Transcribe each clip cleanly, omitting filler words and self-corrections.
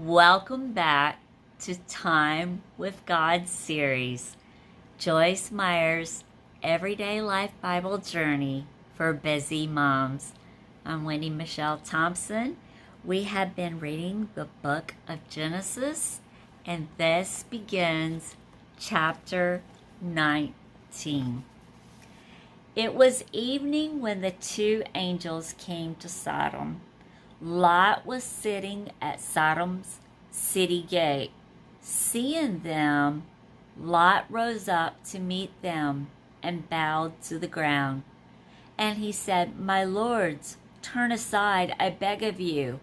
Welcome back to Time with God series, Joyce Meyer's Everyday Life Bible Journey for Busy Moms. I'm WendyMichelle Thompson. We have been reading the book of Genesis, and this begins chapter 19. It was evening when the two angels came to Sodom. Lot was sitting at Sodom's city gate. Seeing them, Lot rose up to meet them and bowed to the ground. And he said, "My lords, turn aside, I beg of you,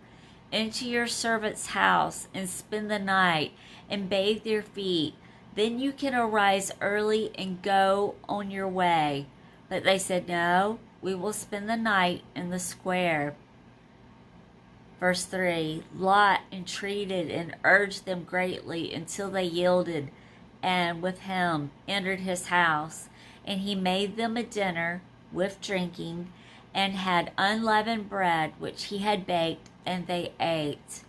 into your servant's house and spend the night and bathe your feet. Then you can arise early and go on your way." But they said, "No, we will spend the night in the square." Verse 3, Lot entreated and urged them greatly until they yielded, and with him entered his house. And he made them a dinner with drinking, and had unleavened bread which he had baked, and they ate.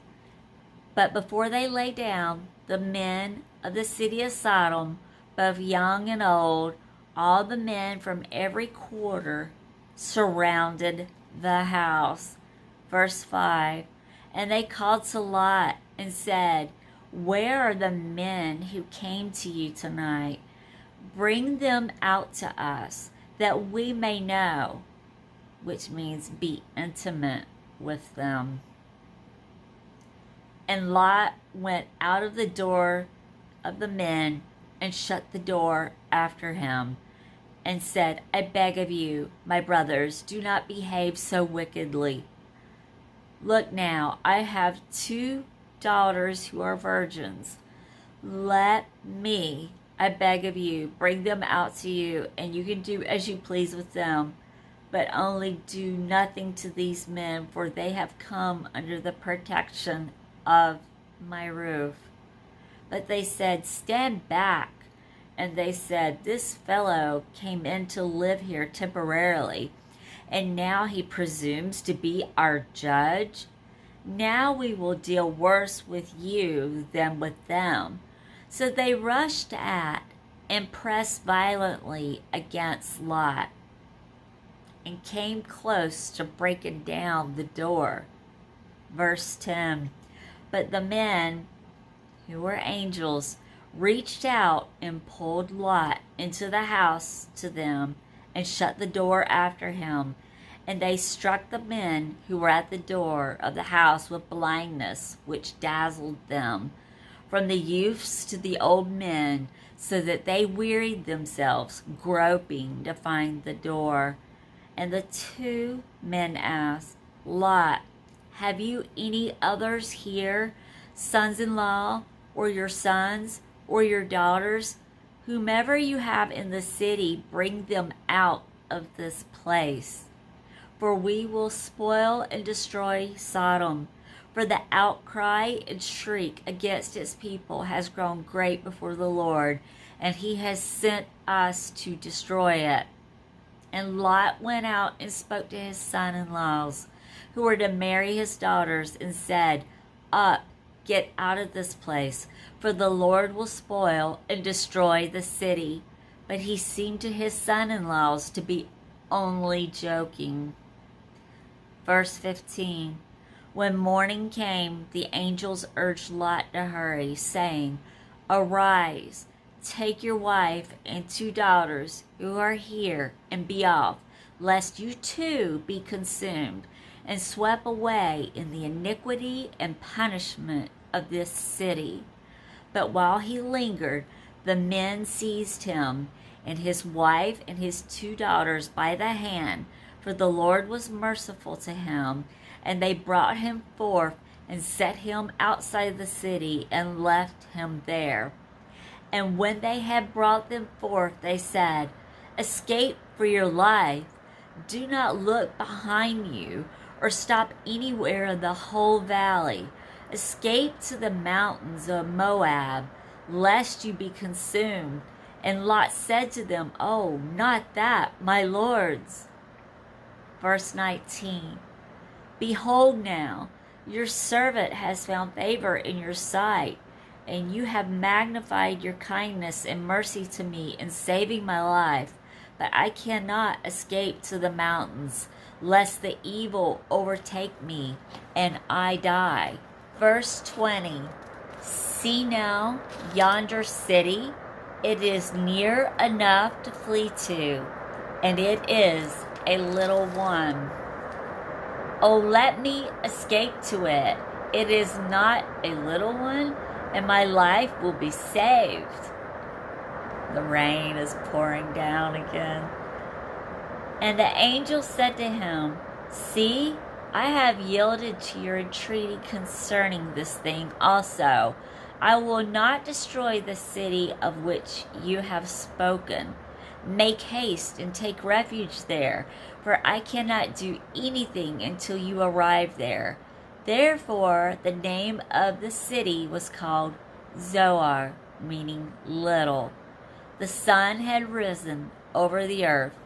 But before they lay down, the men of the city of Sodom, both young and old, all the men from every quarter, surrounded the house. Verse 5, and they called to Lot and said, "Where are the men who came to you tonight? Bring them out to us, that we may know," which means be intimate with them. And Lot went out of the door of the men and shut the door after him, and said, "I beg of you, my brothers, do not behave so wickedly. Look now, I have 2 daughters who are virgins. Let me, I beg of you, bring them out to you, and you can do as you please with them. But only do nothing to these men, for they have come under the protection of my roof." But they said, "Stand back." And they said, "This fellow came in to live here temporarily, and now he presumes to be our judge. Now we will deal worse with you than with them." So they rushed at and pressed violently against Lot, and came close to breaking down the door. Verse 10, but the men, who were angels, reached out and pulled Lot into the house to them, and shut the door after him. And they struck the men who were at the door of the house with blindness, which dazzled them, from the youths to the old men, so that they wearied themselves, groping to find the door. And the 2 men asked, "Lot, have you any others here, sons-in-law, or your sons, or your daughters? Whomever you have in the city, bring them out of this place. For we will spoil and destroy Sodom, for the outcry and shriek against its people has grown great before the Lord, and he has sent us to destroy it." And Lot went out and spoke to his son-in-laws, who were to marry his daughters, and said, "Up, get out of this place, for the Lord will spoil and destroy the city." But he seemed to his son-in-laws to be only joking. Verse 15, when morning came, the angels urged Lot to hurry, saying, "Arise, take your wife and 2 daughters who are here, and be off, lest you too be consumed and swept away in the iniquity and punishment of this city." But while he lingered, the men seized him and his wife and his 2 daughters by the hand, for the Lord was merciful to him, and they brought him forth and set him outside the city and left him there. And when they had brought them forth, they said, "Escape for your life. Do not look behind you or stop anywhere in the whole valley. Escape to the mountains of Moab, lest you be consumed." And Lot said to them, "Oh, not that, my lords." Verse 19, behold now, Your servant has found favor in your sight, and you have magnified your kindness and mercy to me in saving my life. But I cannot escape to the mountains, lest the evil overtake me and I die. Verse 20. See now yonder city, it is near enough to flee to, and it is a little one. Oh, let me escape to it. It is not a little one, and my life will be saved. The rain is pouring down again. And the angel said to him, See, I have yielded to your entreaty concerning this thing also. I will not destroy the city of which you have spoken. Make haste and take refuge there, for I cannot do anything until you arrive there. Therefore, the name of the city was called Zoar, meaning little. The sun had risen over the earth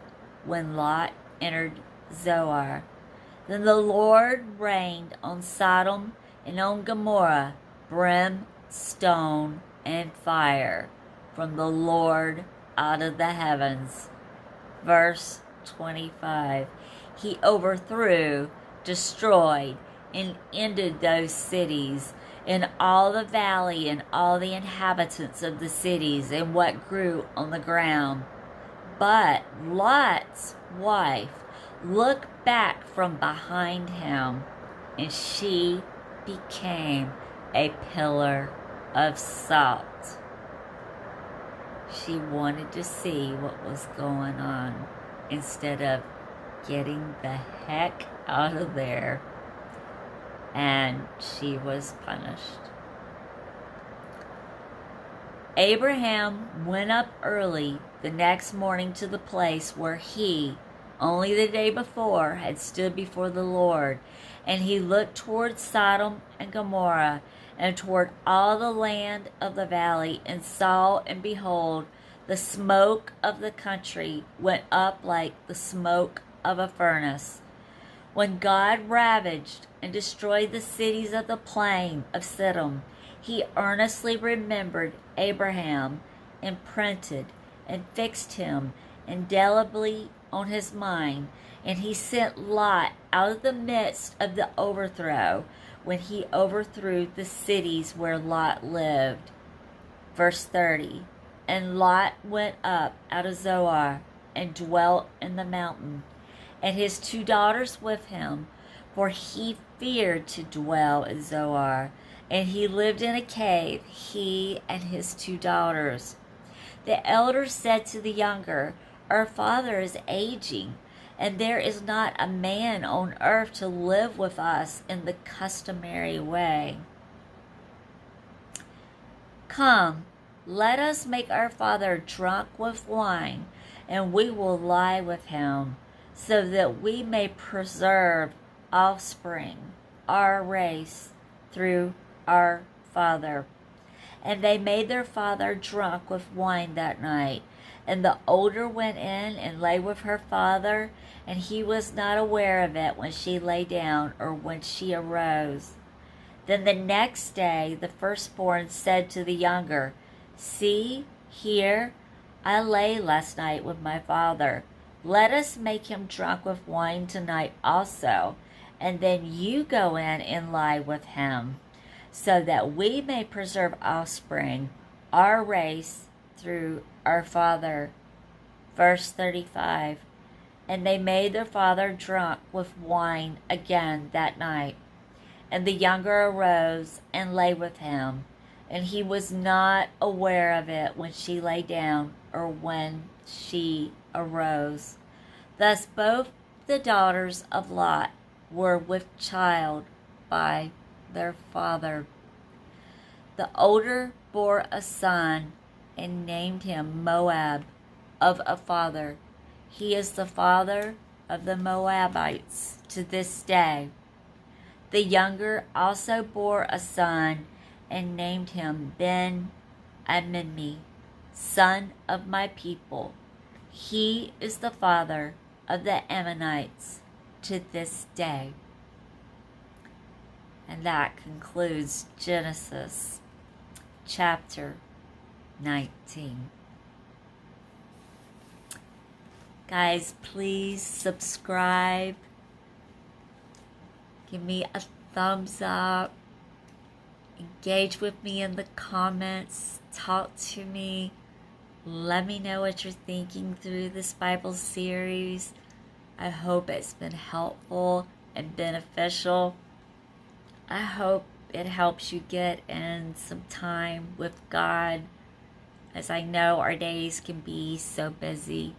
when Lot entered Zoar. Then the Lord rained on Sodom and on Gomorrah brimstone and fire from the Lord out of the heavens. Verse 25. He overthrew, destroyed, and ended those cities, and all the valley, and all the inhabitants of the cities, and what grew on the ground. But Lot's wife looked back from behind him, and she became a pillar of salt. She wanted to see what was going on instead of getting the heck out of there, and she was punished. Abraham went up early the next morning to the place where he, only the day before, had stood before the Lord, and he looked toward Sodom and Gomorrah, and toward all the land of the valley, and saw, and behold, the smoke of the country went up like the smoke of a furnace. When God ravaged and destroyed the cities of the plain of Siddim, he earnestly remembered Abraham, imprinted and fixed him indelibly on his mind, and he sent Lot out of the midst of the overthrow, when he overthrew the cities where Lot lived. Verse 30. And Lot went up out of Zoar and dwelt in the mountain, and his 2 daughters with him, for he feared to dwell in Zoar, and he lived in a cave, he and his 2 daughters. The elder said to the younger, Our father is aging, and there is not a man on earth to live with us in the customary way. Come, let us make our father drunk with wine, and we will lie with him, so that we may preserve offspring, our race, through our father. And they made their father drunk with wine that night. And the older went in and lay with her father, and he was not aware of it when she lay down or when she arose. Then the next day the firstborn said to the younger, See, here, I lay last night with my father. Let us make him drunk with wine tonight also, and then you go in and lie with him, so that we may preserve offspring, our race, through our father. Verse 35. And they made their father drunk with wine again that night. And the younger arose and lay with him, and he was not aware of it when she lay down or when she arose. Thus both the daughters of Lot were with child by their father. The older bore a son and named him Moab, of a father. He is the father of the Moabites to this day. The younger also bore a son and named him Ben-ammi, son of my people. He is the father of the Ammonites to this day. And that concludes Genesis chapter 19. Guys, please subscribe. Give me a thumbs up. Engage with me in the comments. Talk to me. Let me know what you're thinking through this Bible series. I hope it's been helpful and beneficial. I hope it helps you get in some time with God, as I know our days can be so busy.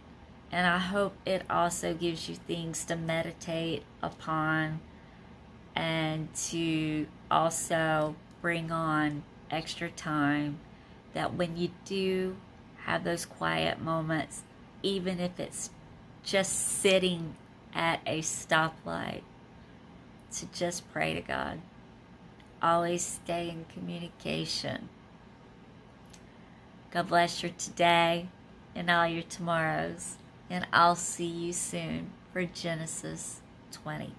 And I hope it also gives you things to meditate upon and to also bring on extra time, that when you do have those quiet moments, even if it's just sitting at a stoplight, to just pray to God. Always stay in communication. God bless your today and all your tomorrows. And I'll see you soon for Genesis 20.